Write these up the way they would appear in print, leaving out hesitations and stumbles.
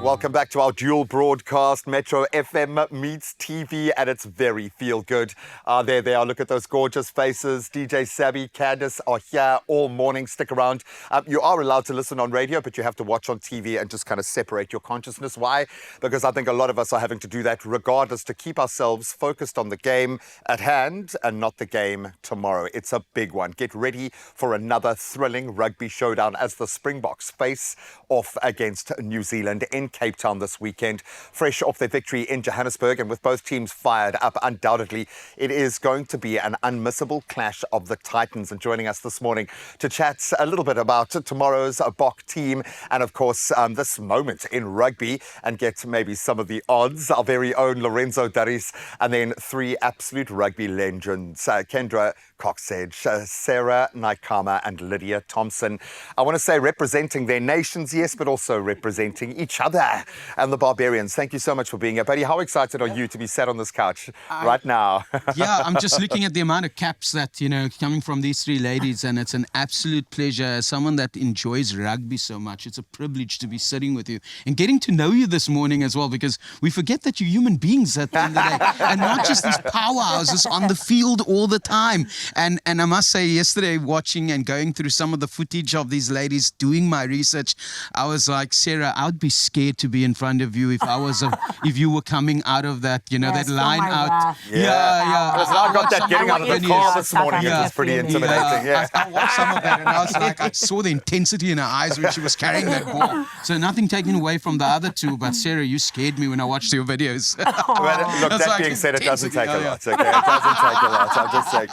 Welcome back to our dual broadcast. Metro FM meets TV, and it's very feel good. There they are. Look at those gorgeous faces. DJ Sabby, Candice are here all morning. Stick around. You are allowed to listen on radio, but you have to watch on TV and just kind of separate your consciousness. Why? Because I think a lot of us are having to do that regardless, to keep ourselves focused on the game at hand and not the game tomorrow. It's a big one. Get ready for another thrilling rugby showdown as the Springboks face off against New Zealand in Cape Town this weekend. Fresh off their victory in Johannesburg, and with both teams fired up, undoubtedly it is going to be an unmissable clash of the Titans. And joining us this morning to chat a little bit about tomorrow's Bok team and of course this moment in rugby, and get maybe some of the odds, our very own Lorenzo Daris, and then three absolute rugby legends, Kendra Coxedge, Sarah Naikama and Lydia Thompson. I want to say representing their nations, yes, but also representing each other and the Barbarians. Thank you so much for being here. Buddy, how excited are you to be sat on this couch right now? Yeah, I'm just looking at the amount of caps that, coming from these three ladies, and it's an absolute pleasure. As someone that enjoys rugby so much, it's a privilege to be sitting with you and getting to know you this morning as well, because we forget that you're human beings at the end of the day and not just these powerhouses on the field all the time. And I must say, yesterday, watching and going through some of the footage of these ladies, doing my research, I was like, Sarah, I would be scared to be in front of you if if you were coming out of that, that line out. Yeah. Because I got that getting out of the car this morning. It was pretty intimidating. Yeah. I watched some of that, and I was like, I saw the intensity in her eyes when she was carrying that ball. So nothing taken away from the other two, but Sarah, you scared me when I watched your videos. Well, look, that being said, it doesn't take a lot, okay? It doesn't take a lot, I'm just saying.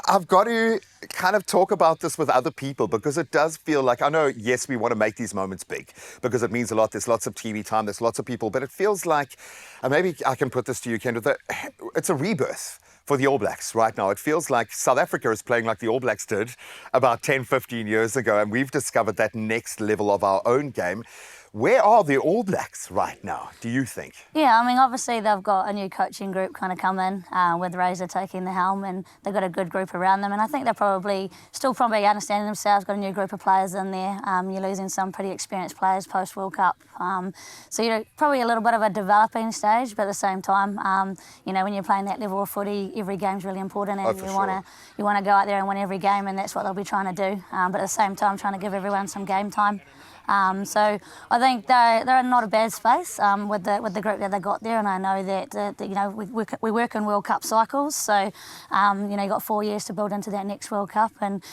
I've got to kind of talk about this with other people, because it does feel like, I know, yes, we want to make these moments big because it means a lot. There's lots of TV time, there's lots of people, but it feels like, and maybe I can put this to you, Kendra, that it's a rebirth for the All Blacks right now. It feels like South Africa is playing like the All Blacks did about 10, 15 years ago, and we've discovered that next level of our own game. Where are the All Blacks right now, do you think? Yeah, I mean, obviously they've got a new coaching group kind of come in with Razor taking the helm, and they've got a good group around them, and I think they're probably still understanding themselves, got a new group of players in there. You're losing some pretty experienced players post-World Cup. So probably a little bit of a developing stage, but at the same time, when you're playing that level of footy, every game's really important, and you want to go out there and win every game, and that's what they'll be trying to do. But at the same time, trying to give everyone some game time. So I think they're in not a bad space with the group that they got there, and I know that we work in World Cup cycles, so you got 4 years to build into that next World Cup, and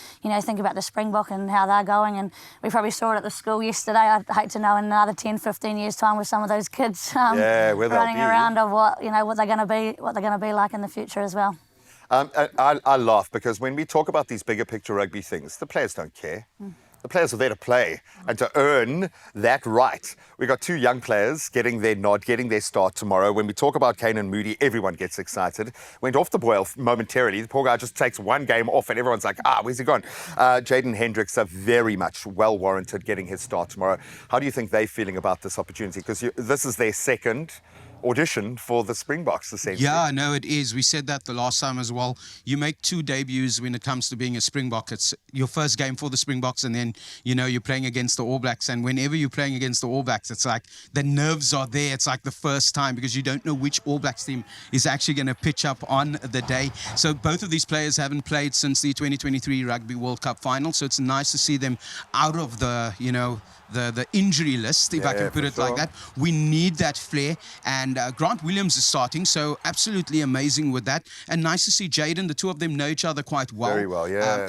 think about the Springbok and how they're going, and we probably saw it at the school yesterday. I'd hate to know in another 10, 15 years time with some of those kids running around of what they're going to be like in the future as well. I laugh because when we talk about these bigger picture rugby things, the players don't care. The players are there to play and to earn that right. We got two young players getting their nod, getting their start tomorrow. When we talk about Kane and Moody, everyone gets excited. Went off the boil momentarily. The poor guy just takes one game off and everyone's like, where's he gone? Jaden Hendricks are very much well warranted getting his start tomorrow. How do you think they're feeling about this opportunity? Because this is their second audition for the Springboks, essentially. Yeah, no, it is. We said that the last time as well. You make two debuts when it comes to being a Springbok. It's your first game for the Springboks, and then, you're playing against the All Blacks. And whenever you're playing against the All Blacks, it's like the nerves are there. It's like the first time, because you don't know which All Blacks team is actually going to pitch up on the day. So both of these players haven't played since the 2023 Rugby World Cup final. So it's nice to see them out of the, the injury list, if I can put it like that. We need that flair, and Grant Williams is starting, so absolutely amazing with that. And nice to see Jaden. The two of them know each other quite well. Very well, yeah.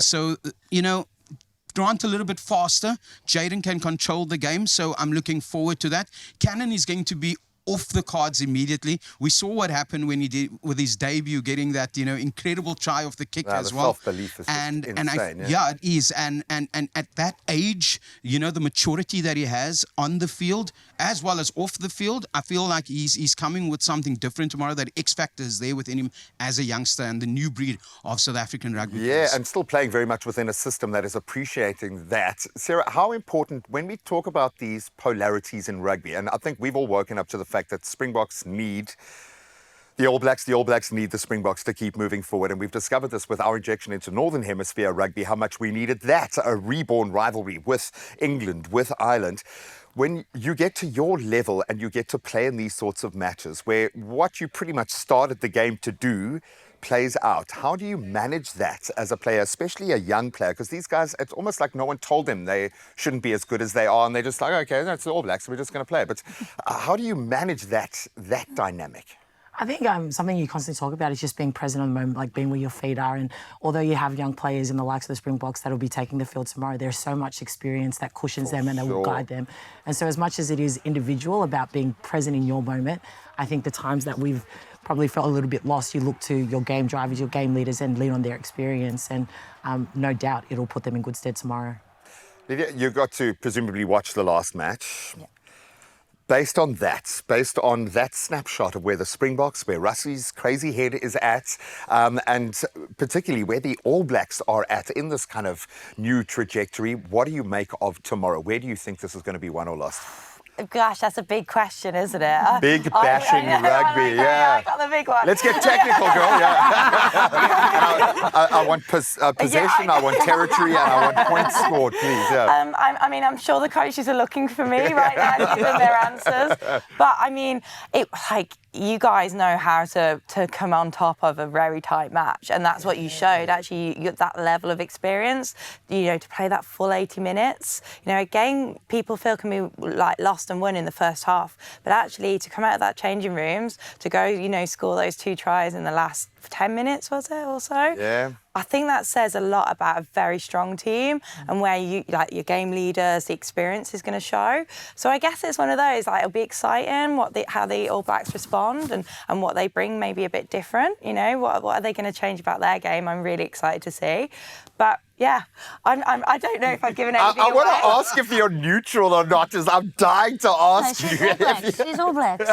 Grant a little bit faster. Jaden can control the game, so I'm looking forward to that. Cannon is going to be off the cards immediately. We saw what happened when he did with his debut, getting that incredible try off the kick as well. Self-belief is insane. It is. And at that age, the maturity that he has on the field as well as off the field, I feel like he's coming with something different tomorrow. That X factor is there within him as a youngster, and the new breed of South African rugby. Yeah, and still playing very much within a system that is appreciating that. Sarah, how important when we talk about these polarities in rugby, and I think we've all woken up to the fact that Springboks need The All Blacks need the Springboks to keep moving forward. And we've discovered this with our injection into Northern Hemisphere rugby, how much we needed that, a reborn rivalry with England, with Ireland. When you get to your level and you get to play in these sorts of matches where what you pretty much started the game to do plays out, how do you manage that as a player, especially a young player? Because these guys, it's almost like no one told them they shouldn't be as good as they are, and they're just like, okay, that's the All Blacks, so we're just going to play. But how do you manage that dynamic? I think something you constantly talk about is just being present on the moment, like being where your feet are. And although you have young players in the likes of the Springboks that will be taking the field tomorrow, there's so much experience that cushions them and that will guide them. And so as much as it is individual about being present in your moment, I think the times that we've probably felt a little bit lost, you look to your game drivers, your game leaders, and lean on their experience. And no doubt it'll put them in good stead tomorrow. Lydia, you got to presumably watch the last match. Yeah. Based on that snapshot of where the Springboks, where Russie's crazy head is at, and particularly where the All Blacks are at in this kind of new trajectory, what do you make of tomorrow? Where do you think this is going to be won or lost? Gosh, that's a big question, isn't it? Big bashing rugby, yeah. I got the big one. Let's get technical, girl, yeah. I want possession, I want territory, and I want points scored, please, yeah. I'm sure the coaches are looking for me right now to give them their answers. But, you guys know how to come on top of a very tight match, and that's what you showed. Actually, you got that level of experience, to play that full 80 minutes. A game people feel can be like lost and won in the first half, but actually to come out of that changing rooms, to go, score those 2 tries in the last 10 minutes, was it, or so? Yeah. I think that says a lot about a very strong team and where your game leaders, the experience is going to show. So I guess it's one of those, it'll be exciting how the All Blacks respond and what they bring maybe a bit different. What are they going to change about their game? I'm really excited to see. But yeah, I don't know if I've given anything I want away. to ask if you're neutral or not, because I'm dying to ask She's you. All Blacks. She's All Blacks.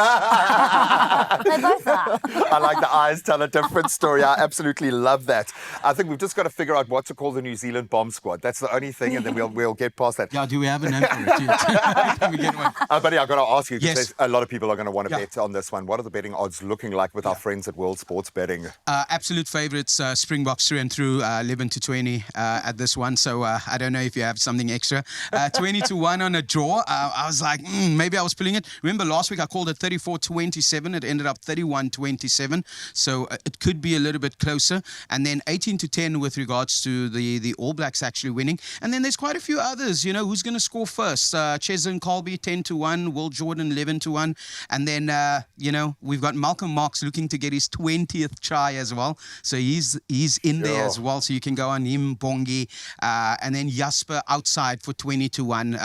They both are. I like the eyes tell a different story. I absolutely love that. I think we've just got to figure out what to call the New Zealand bomb squad. That's the only thing, and then we'll get past that. Yeah, do we have a name for it? Can we get one? Buddy, I've got to ask you, because Yes. a lot of people are going to want to bet on this one. What are the betting odds looking like with our friends at World Sports Betting? Absolute favourites, Springboks through and through, 11 to 20 at this one. So I don't know if you have something extra. 20 to 1 on a draw. I was like, maybe I was pulling it. Remember last week I called it 34-27. It ended up 31-27. So it could be a little bit closer. And then 18 to 10 with regards to the All Blacks actually winning. And then there's quite a few others, who's going to score first. Cheslin Colby 10 to 1, Will Jordan 11 to 1. And then, we've got Malcolm Marx looking to get his 20th try as well. So he's in there as well. So you can go on him, Bongi. And then Jasper outside for 20 to 1.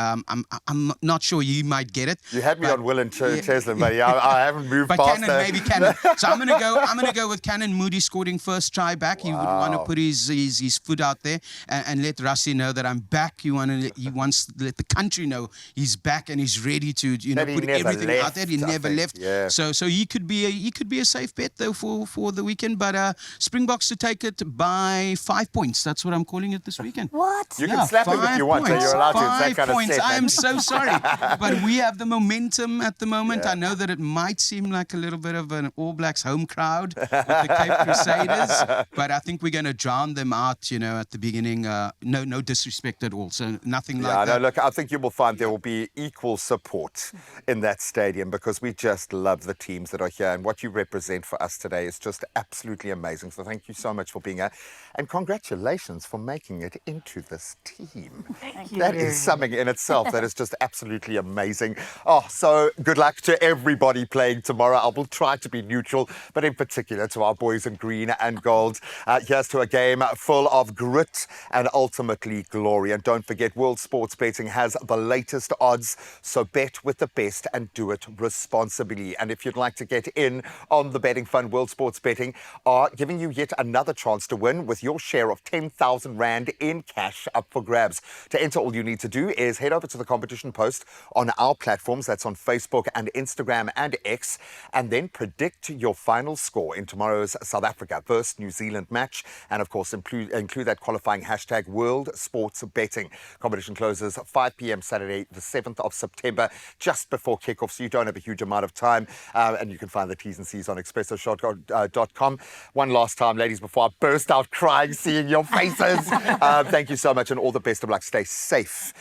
I'm not sure you might get it. You had me on Will and Cheslin, buddy. I haven't moved but past Cannon, that. maybe Cannon. So I'm gonna go with Cannon. Moody scoring first try back. He would want to put his foot out there and let Rassie know that I'm back. He wants to let the country know he's back and he's ready to put everything out there. He never left. Yeah. So he could be a safe bet though for the weekend. But Springboks to take it by 5 points. That's what I'm calling it this weekend. What? You can slap him if you want, so you're allowed to. It's that 5 kind of points. set, I am man. so sorry. But we have the momentum at the moment. I know that it might seem like a little bit of an All Blacks home crowd with the Cape Crusaders, but I think we're going to drown them out, at the beginning. No disrespect at all. So nothing like that. No, look, I think you will find there will be equal support in that stadium, because we just love the teams that are here, and what you represent for us today is just absolutely amazing. So thank you so much for being here, and congratulations for making it into this team. Thank you. That is something in itself that is just absolutely amazing. Oh, so good luck to everybody playing tomorrow. I will try to be neutral, but in particular to our boys in green and gold. Here's to a game full of grit and ultimately glory. And don't forget, World Sports Betting has the latest odds, so bet with the best and do it responsibly. And if you'd like to get in on the betting fund, World Sports Betting are giving you yet another chance to win with your share of 10,000 rand Rand in cash up for grabs. To enter, all you need to do is head over to the competition post on our platforms, that's on Facebook and Instagram and X, and then predict your final score in tomorrow's South Africa versus New Zealand match, and of course include that qualifying hashtag World Sports Betting. Competition closes 5 p.m. Saturday the 7th of September, just before kickoff, so you don't have a huge amount of time, and you can find the T's and C's on expressoshot.com. One last time, ladies, before I burst out crying seeing your faces. Thank you so much, and all the best of luck. Stay safe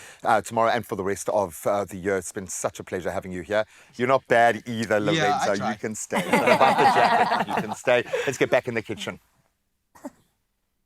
tomorrow and for the rest of the year. It's been such a pleasure having you here. You're not bad either, Lorenzo. I You tried. can stay. It's not about the jacket. You can stay. Let's get back in the kitchen.